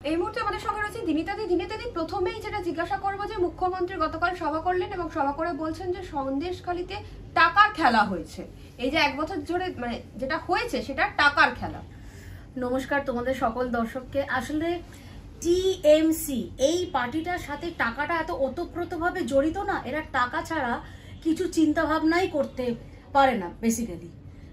এই মুহূর্তে আমাদের সঙ্গে রয়েছে দিনিতাদি। দিনিতাদি, প্রথমেই যেটা জিজ্ঞাসা করবো যে মুখ্যমন্ত্রী গতকাল সভা করলেন এবং সভা করে বলছেন যে সন্দেশখালিতে টাকার খেলা হয়েছে। এই যে 1 বছর ধরে মানে যেটা হয়েছে সেটা টাকার খেলা। নমস্কার তোমাদের সকল দর্শককে। আসলে টিএমসি এই পার্টিটার সাথে টাকাটা এত ওতপ্রোতভাবে জড়িত না, এরা টাকা ছাড়া কিছু চিন্তা ভাবনাই করতে পারে না বেসিক্যালি।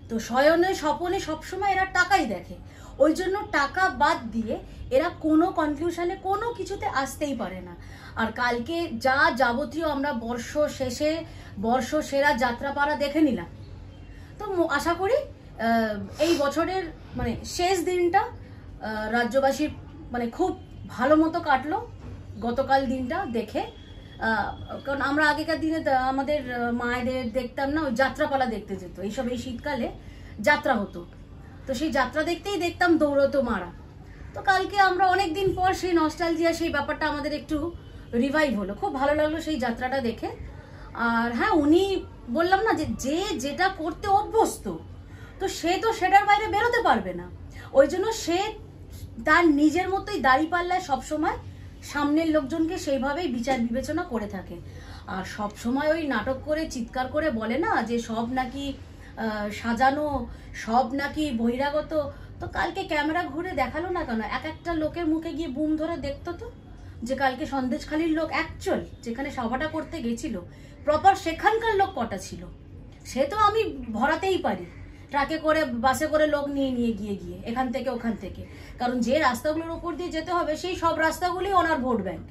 তো শয়নে স্বপনে সবসময় এরা টাকাই দেখে, ওই জন্য টাকা বাদ দিয়ে এরা কোনো কনক্লুশনে কোনো কিছুতে আসতেই পারে না। আর কালকে যা যাবতীয় আমরা বর্ষ শেষে বর্ষ সেরা যাত্রাপাড়া দেখে নিলাম, তো আশা করি এই বছরের মানে শেষ দিনটা রাজ্যবাসীর মানে খুব ভালো মতো কাটলো গতকাল দিনটা দেখে। কারণ আমরা আগেকার দিনে আমাদের মায়েদের দেখতাম না, ওই যাত্রাপালা দেখতে যেত, এইসব এই শীতকালে যাত্রা হতো, তো সেই যাত্রা দেখতেই দেখতাম দৌড়তো মারা। তো কালকে আমরা অনেক দিন পর সেই নস্টালজিয়া, সেই ব্যাপারটা আমাদের একটু রিভাইভ হলো, খুব ভালো লাগলো সেই যাত্রাটা দেখে। আর হ্যাঁ, উনি বললাম না যে যেটা করতে অভ্যস্ত, তো সে তো সেটার বাইরে বেরোতে পারবে না, ওই জন্য সে তার নিজের মতোই দাঁড়িপাল্লায় সবসময় সামনের লোকজনকে সেইভাবেই বিচার বিবেচনা করে থাকে। আর সবসময় ওই নাটক করে চিৎকার করে বলে না যে সব নাকি সাজানো, সব নাকি বহিরাগত। তো কালকে ক্যামেরা ঘুরে দেখালো না কেন, এক একটা লোকের মুখে গিয়ে বুম ধরে দেখতো তো যে কালকে সন্দেশখালির লোক অ্যাকচুয়াল যেখানে সভাটা করতে গেছিল প্রপার সেখানকার লোক কটা ছিল, সে তো আমি ভরাতেই পারি, ট্রাকে করে বাসে করে লোক নিয়ে গিয়ে এখান থেকে ওখান থেকে, কারণ যে রাস্তাগুলোর উপর দিয়ে যেতে হবে সেই সব রাস্তাগুলি ওনার ভোট ব্যাংক।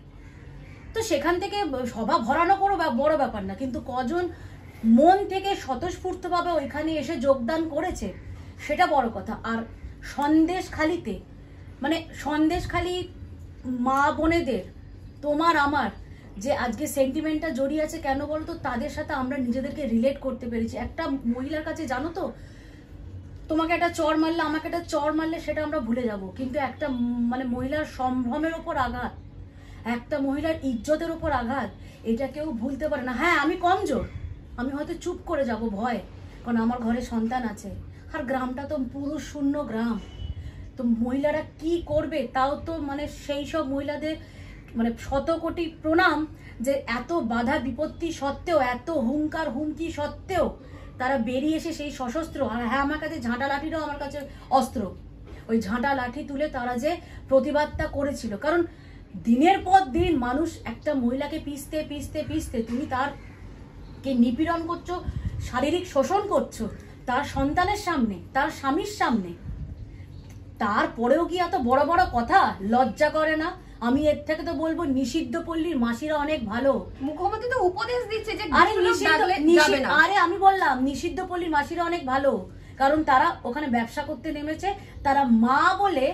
তো সেখান থেকে সভা ভরানো কোনো বড় ব্যাপার না, কিন্তু কজন মন থেকে স্বতঃস্ফূর্তভাবে ওইখানে এসে যোগদান করেছে সেটা বড় কথা। আর সন্দেশখালিতে মানে সন্দেশখালি মা বোনেদের তোমার আমার যে আজকে সেন্টিমেন্টটা জড়িয়ে আছে, কেন বলতো, তাদের সাথে আমরা নিজেদেরকে রিলেট করতে পেরেছি। একটা মহিলার কাছে জানো তো, তোমাকে একটা চর মারলে, আমাকে একটা চর মারলে সেটা আমরা ভুলে যাব, কিন্তু একটা মানে মহিলার সম্ভ্রমের ওপর আঘাত, একটা মহিলার ইজ্জতের ওপর আঘাত, এটা কেউ ভুলতে পারে না। হ্যাঁ, আমি কমজোর, আমি হয়তো চুপ করে যাব ভয়, কারণ আমার ঘরে সন্তান আছে, আর গ্রামটা তো পুরুষ শূন্য গ্রাম, তো মহিলারা কি করবে তাও তো মানে সেই সব মহিলাদের মানে শত কোটি প্রণাম যে এত বাধা বিপত্তি সত্ত্বেও, এত হুঙ্কার হুমকি সত্ত্বেও তারা বেরিয়ে এসে সেই সশস্ত্র, আর হ্যাঁ আমার কাছে ঝাঁটা লাঠিটাও আমার কাছে অস্ত্র, ওই ঝাঁটা লাঠি তুলে তারা যে প্রতিবাদটা করেছিল। কারণ দিনের পর দিন মানুষ একটা মহিলাকে পিষতে পিষতে পিষতে, তুমি তারকে নিপীড়ন করছো, শারীরিক শোষণ করছো তার সন্তানের সামনে, তার স্বামীর সামনে, তারপরেও কি এত বড় বড় কথা লজ্জা করে না? আমি এর থেকে তো বলবো নিষিদ্ধ পল্লীর মাসিরা অনেক ভালো। মুখ্যমন্ত্রী তো উপদেশ দিচ্ছে যে আরে আমি বললাম নিষিদ্ধ পল্লীর মাসিরা অনেক ভালো, কারণ তারা ওখানে ব্যবসা করতে নেমেছে, তারা মা বলে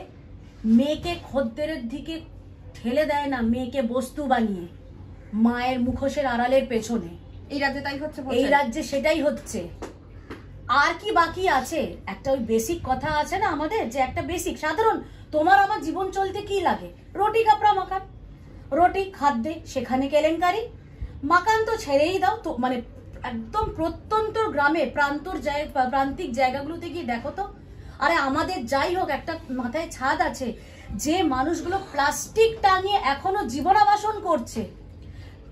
মেয়েকে খদ্দেরের দিকে ঠেলে দেয় না, মেয়েকে বস্তু বানিয়ে মায়ের মুখোশের আড়ালের পেছনে। এই রাজ্যে তাই হচ্ছে, এই রাজ্যে সেটাই হচ্ছে। আর কি বাকি আছে? একটা ওই বেসিক কথা আছে না আমাদের, যে একটা বেসিক সাধারণ তোমার আমার জীবন চলতে কি লাগে, রুটি কাপড়া মাকান, রুটি খাদ্যে সেখানে কেলেঙ্কারি, মাকান তো ছেড়েই দাও। তো মানে একদম প্রত্যন্ত গ্রামে প্রান্তিক জায়গাগুলোতে গিয়ে দেখো তো, আরে আমাদের যাই হোক একটা মাথায় ছাদ আছে, যে মানুষগুলো প্লাস্টিক টাঙিয়ে এখনো জীবনাবাসন করছে,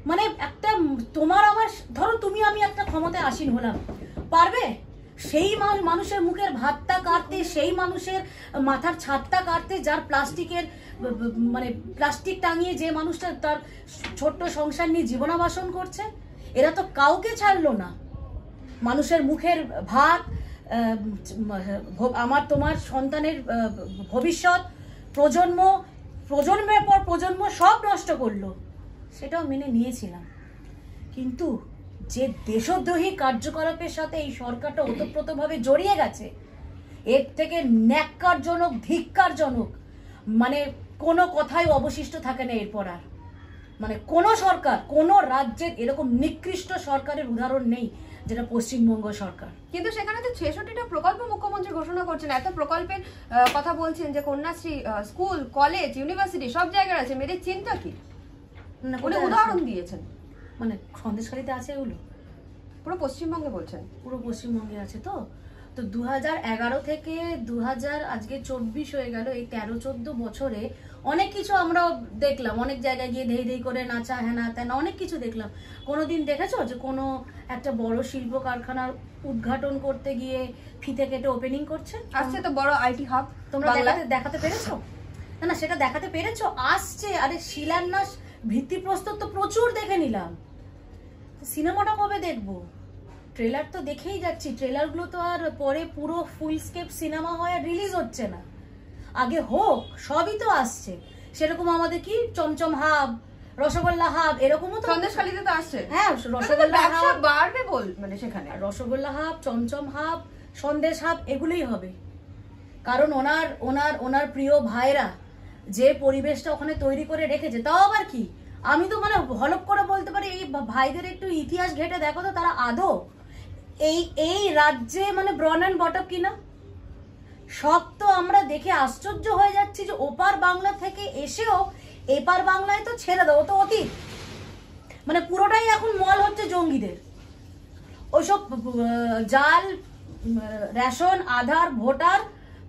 মানে একটা তোমার আমার, ধরো তুমি আমি একটা ক্ষমতায় আসীন হলাম, পারবে সেই মানুষের মুখের ভাতটা কাটতে, সেই মানুষের মাথার ছাদটা কাটতে, যার প্লাস্টিকের মানে প্লাস্টিক টাঙিয়ে যে মানুষটা তার ছোট্ট সংসার নিয়ে জীবনাবাসন করছে? এরা তো কাউকে ছাড়লো না। মানুষের মুখের ভাত, আমার তোমার সন্তানের ভবিষ্যৎ, প্রজন্মের পর প্রজন্ম সব নষ্ট করলো, সেটাও মেনে নিয়েছিলাম। কিন্তু যে দেশদ্রোহী কার্যকলাপের সাথে এই সরকারটা ওতপ্রোতভাবে জড়িয়ে গেছে, এর থেকে ন্যাক্কারজনক, ধিক্কারজনক মানে কোনো কথাই অবশিষ্ট থাকে না এরপর আর। মানে কোনো সরকার, কোনো রাজ্যের এরকম নিকৃষ্ট সরকারের উদাহরণ নেই যেটা পশ্চিমবঙ্গ সরকার। কিন্তু সেখানে তো 66টা প্রকল্প মুখ্যমন্ত্রী ঘোষণা করছেন, এত প্রকল্পের কথা বলছেন যে কন্যাশ্রী, স্কুল, কলেজ, ইউনিভার্সিটি সব জায়গায় আছে, মেয়েদের চিন্তা কি? উদাহরণ দিয়েছেন, মানে সন্দেশখালিতে আছে এগুলো? পুরো পশ্চিমবঙ্গে বলছেন? পুরো পশ্চিমবঙ্গে আছে। তো 2011 থেকে 2000 আজকে 24 হয়ে গেল, এই 13-14 বছরে অনেক কিছু আমরা দেখলাম, অনেক জায়গায় গিয়ে ধেই ধেই করে নাচা হ্যানা ত্যানা অনেক কিছু দেখলাম। কোনোদিন দেখেছো যে কোনো একটা বড় শিল্প কারখানার উদ্ঘাটন করতে গিয়ে ফিতে কেটে ওপেনিং করছে? আসছে তো বড় আইটি হাব, তোমরা দেখাতে পেরেছো? না না, সেটা দেখাতে পেরেছো? আসছে। আরে শিলান্যাস ভিত্তিপ্রস্তর তো প্রচুর দেখে নিলাম, সিনেমাটা কবে দেখবো? ট্রেলার তো দেখেই যাচ্ছি, ট্রেলারগুলো তো আর পরে পুরো ফুল স্কেপ সিনেমা হয় আর রিলিজ হচ্ছে না। আগে হোক, সবই তো আসছে। সেরকম আমাদের কি চমচম হাব, রসগোল্লা হাব, এরকমও তো সন্দেশখালীতে তো আসছে। হ্যাঁ, রসগোল্লা হাব বাড়বে বল, মানে সেখানে rasgulla hub, chomchom hub, sandesh hub এগুলোই হবে। কারণ ওনার ওনার ওনার প্রিয় ভাইরা যে পরিবেশটা ওখানে তৈরি করে রেখেছে, তাও আবার কি, আমি তো মানে হলপ করে বলতে পারি এই ভাইদের একটু ইতিহাস ঘেটে দেখো তো তারা আদৌ এই রাজ্যে মানে ব্রন অ্যান্ড বটম কিনা। সব তো আমরা দেখে আশ্চর্য হয়ে যাচ্ছি যে ওপার বাংলা থেকে এসেও এপার বাংলায় তো ছেড়ে দাও, তো অতীত। মানে পুরোটাই এখন মল হচ্ছে জঙ্গিদের। ওইসব জাল রেশন, আধার, ভোটার,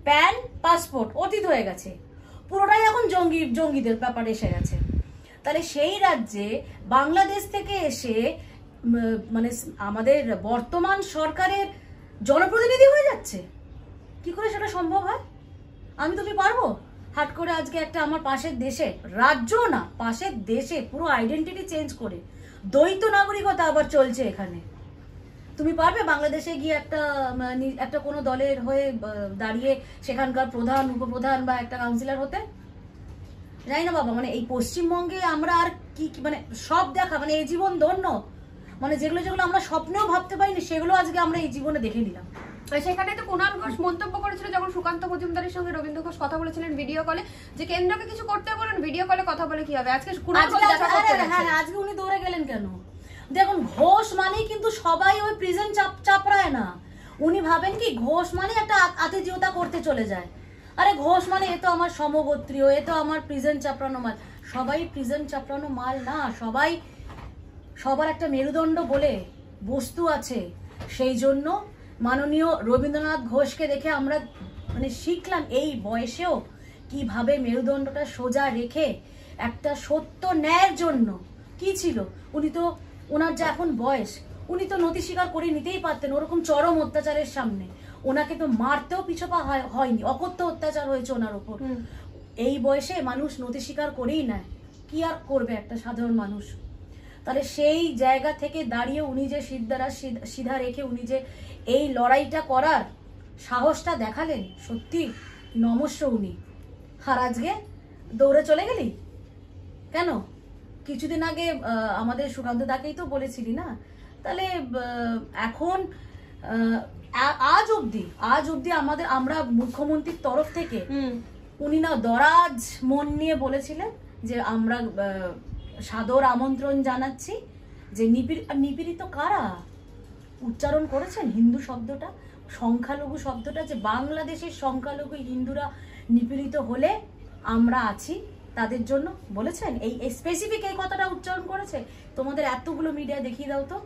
প্যান, পাসপোর্ট অতীত হয়ে গেছে, পুরোটাই এখন জঙ্গিদের ব্যাপার এসে গেছে। তাহলে সেই রাজ্যে বাংলাদেশ থেকে এসে মানে আমাদের বর্তমান সরকারের জনপ্রতিনিধি হয়ে যাচ্ছে, কি করে সেটা সম্ভব হয়? আমি তো কি পারবো হাট করে আজকে একটা আমার পাশের দেশে, রাজ্য না পাশের দেশে পুরো আইডেন্টিটি চেঞ্জ করে দ্বৈত নাগরিকতা আবার চলছে এখানে? তুমি পারবে বাংলাদেশে গিয়ে একটা কোনো দলের হয়ে দাঁড়িয়ে সেখানকার প্রধান, উপপ্রধান বা একটা কাউন্সিলর হতে? জানি না বাবা, মানে এই পশ্চিমবঙ্গে আমরা আর কি মানে সব দেখা, মানে এই জীবন ধন্য, মানে যেগুলো যেগুলো আমরা স্বপ্নেও ভাবতে পারিনি সেগুলো আজকে আমরা এই জীবনে দেখে নিলাম। সেখানে তো কুণাল ঘোষ মন্তব্য করেছিল যখন সুকান্ত মজুমদারের সঙ্গে রবীন্দ্র ঘোষ কথা বলেছিলেন ভিডিও কলে, যে কেন্দ্রকে কিছু করতে বলেন, ভিডিও কলে কথা বলে কি হবে? আজকে আজকে উনি দৌড়ে গেলেন কেন? দেখুন, ঘোষ মানেই কিন্তু সবাই ওই প্রিজন চাপড়ায় না। উনি ভাবেন কি ঘোষ মানে একটা আতিথেয়তা করতে চলে যায়। আরে ঘোষ মানে এ তো আমার সমগোত্রীয়, এ তো আমার প্রিজন চাপড়ানো মাল। সবাই প্রিজন চাপড়ানো মাল না, সবার একটা মেরুদণ্ড বলে বস্তু আছে। সেই জন্য মাননীয় রবীন্দ্রনাথ ঘোষকে দেখে আমরা মানে শিখলাম এই বয়সেও কিভাবে মেরুদণ্ডটা সোজা রেখে একটা সত্য ন্যায়ের জন্য কি ছিল। উনি তো, ওনার যে এখন বয়স, উনি তো নতি স্বীকার করে নিতেই পারতেন। ওরকম চরম অত্যাচারের সামনে ওনাকে তো মারতেও পিছপা হয়নি, অকথ্য অত্যাচার হয়েছে ওনার উপর। এই বয়সে মানুষ নতি স্বীকার করেই নেয়, কি আর করবে একটা সাধারণ মানুষ? তাহলে সেই জায়গা থেকে দাঁড়িয়ে উনি যে সিধা রেখে উনি যে এই লড়াইটা করার সাহসটা দেখালেন, সত্যি নমস্য উনি। আর আজকে দৌড়ে চলে গেলি কেন? কিছুদিন আগে আমাদের সুকান্ত দাকেই তো বলেছিলি না? তাহলে এখন আজ অব্দি আমরা মুখ্যমন্ত্রীর তরফ থেকে উনি না দরাজ মন নিয়ে বলেছিলেন যে আমরা সাদর আমন্ত্রণ জানাচ্ছি, যে নিপীড়িত কারা উচ্চারণ করেছেন হিন্দু শব্দটা, সংখ্যালঘু শব্দটা, যে বাংলাদেশের সংখ্যালঘু হিন্দুরা নিপীড়িত হলে আমরা আছি তাদের জন্য বলেছেন। এই স্পেসিফিক এই কথাটা উচ্চারণ করেছে। তোমাদের এতগুলো মিডিয়া দেখিয়ে দাও তো।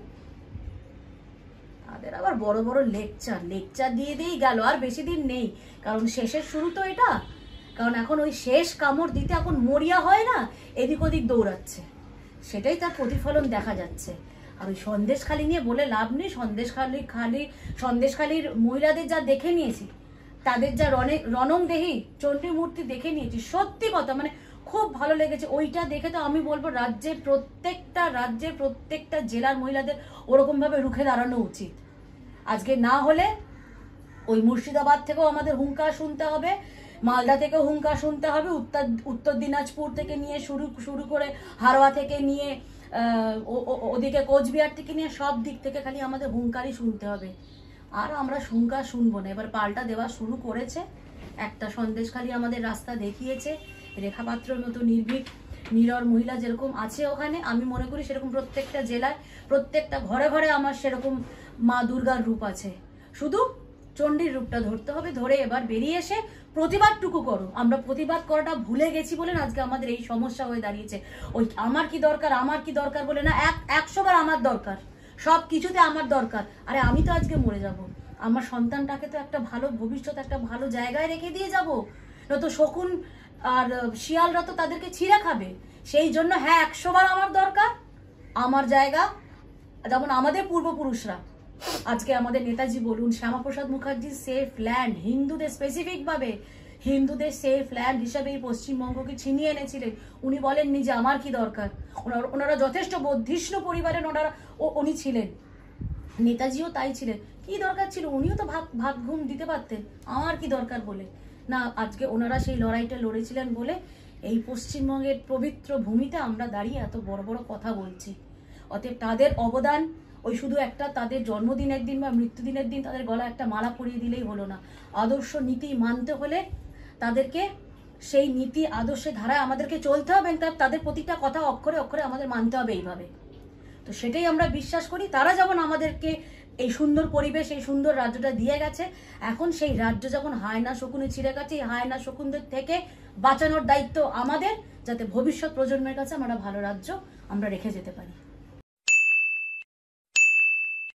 তাদের আবার বড় বড় লেকচার দিয়ে দিয়েই গেল, আর বেশি দিন নেই, কারণ শেষের শুরু তো এটা। কারণ এখন ওই শেষ কামড় দিতে এখন মরিয়া হয় না, এদিক ওদিক দৌড়াচ্ছে, সেটাই তার প্রতিফলন দেখা যাচ্ছে। আর ওই সন্দেশখালী নিয়ে বলে লাভ নেই। সন্দেশখালীর মহিলাদের যা দেখে নিয়েছি, তাদের যা রণংদেহী চণ্ডী মূর্তি দেখে নিয়েছি, সত্যি কথা মানে খুব ভালো লেগেছে। ওইটা দেখে তো আমি বলবো রাজ্যের প্রত্যেকটা জেলার মহিলাদের ওরকম ভাবে রুখে দাঁড়ানো উচিত। আজকে না হলে ওই মুর্শিদাবাদ থেকেও আমাদের হুঙ্কার শুনতে হবে, মালদা থেকেও হুঙ্কার শুনতে হবে, উত্তর দিনাজপুর থেকে নিয়ে শুরু করে হারোয়া থেকে নিয়ে ওদিকে কোচবিহার থেকে নিয়ে সব দিক থেকে খালি আমাদের হুঙ্কারই শুনতে হবে। আর আমরা হুঙ্কার শুনবো না, এবার পাল্টা দেওয়া শুরু করেছে। একটা সন্দেশখালী আমাদের রাস্তা দেখিয়েছে, রেখাপাত্রর মতো নির্ভীক নীরর মহিলা যেরকম আছে ওখানে, আমি মনে করি সেরকম প্রত্যেকটা জেলায় প্রত্যেকটা ঘরে ঘরে আমার সেরকম মা দুর্গার রূপ আছে। শুধু চণ্ডীর রূপটা ধরতে হবে, ধরে এবার বেরিয়ে এসে প্রতিবাদটুকু করো। আমরা প্রতিবাদ করাটা ভুলে গেছি বলে আজকে আমাদের এই সমস্যা হয়ে দাঁড়িয়েছে। ওই আমার কি দরকার বলে না, 100 বার আমার দরকার, সব কিছুতে আমার দরকার। আরে আমি তো আজকে মরে যাব, আমার সন্তানটাকে তো একটা ভালো ভবিষ্যৎ, একটা ভালো জায়গায় রেখে দিয়ে যাব। নয়তো শকুন আর শিয়ালরা তো তাদেরকে ছিঁড়ে খাবে। সেই জন্য হ্যাঁ 100 বার আমার দরকার, আমার জায়গা, যেমন আমাদের পূর্বপুরুষরা, আজকে আমাদের নেতাজি বলুন, শ্যামাপ্রসাদ মুখার্জি সেফ ল্যান্ড, হিন্দুদের স্পেসিফিক ভাবে হিন্দুদের সেফ ল্যান্ড হিসাবে এই পশ্চিমবঙ্গকে ছিনিয়ে এনেছিলেন। উনি বলেননি যে আমার কি দরকার, ওনারা যথেষ্ট বর্ধিষ্ণু পরিবারের উনি ছিলেন। নেতাজিও তাই ছিলেন। কি দরকার ছিল, উনিও তো ভাত ঘুম দিতে পারতেন, আমার কি দরকার বলে না। আজকে ওনারা সেই লড়াইটা লড়েছিলেন বলে এই পশ্চিমবঙ্গের পবিত্র ভূমিতে আমরা দাঁড়িয়ে এত বড় বড় কথা বলছি। অতএব তাদের অবদান ওই শুধু একটা তাদের জন্মদিনের দিন বা মৃত্যুদিনের দিন তাদের গলা একটা মালা পরিয়ে দিলেই হলো না। আদর্শ নীতি মানতে হলে তাদেরকে সেই নীতি আদর্শে ধারায় আমাদেরকে চলতে হবে, তাদের প্রতিটা কথা অক্ষরে অক্ষরে আমাদের মানতে হবে এইভাবে। তো সেটাই আমরা বিশ্বাস করি। তারা যেমন আমাদেরকে এই সুন্দর পরিবেশ, এই সুন্দর রাজ্যটা দিয়ে গেছে, এখন সেই রাজ্য যখন হায়না শকুনে ছিঁড়ে গেছে, এই হায়না শকুনদের থেকে বাঁচানোর দায়িত্ব আমাদের, যাতে ভবিষ্যৎ প্রজন্মের কাছে আমরা ভালো রাজ্য আমরা রেখে যেতে পারি।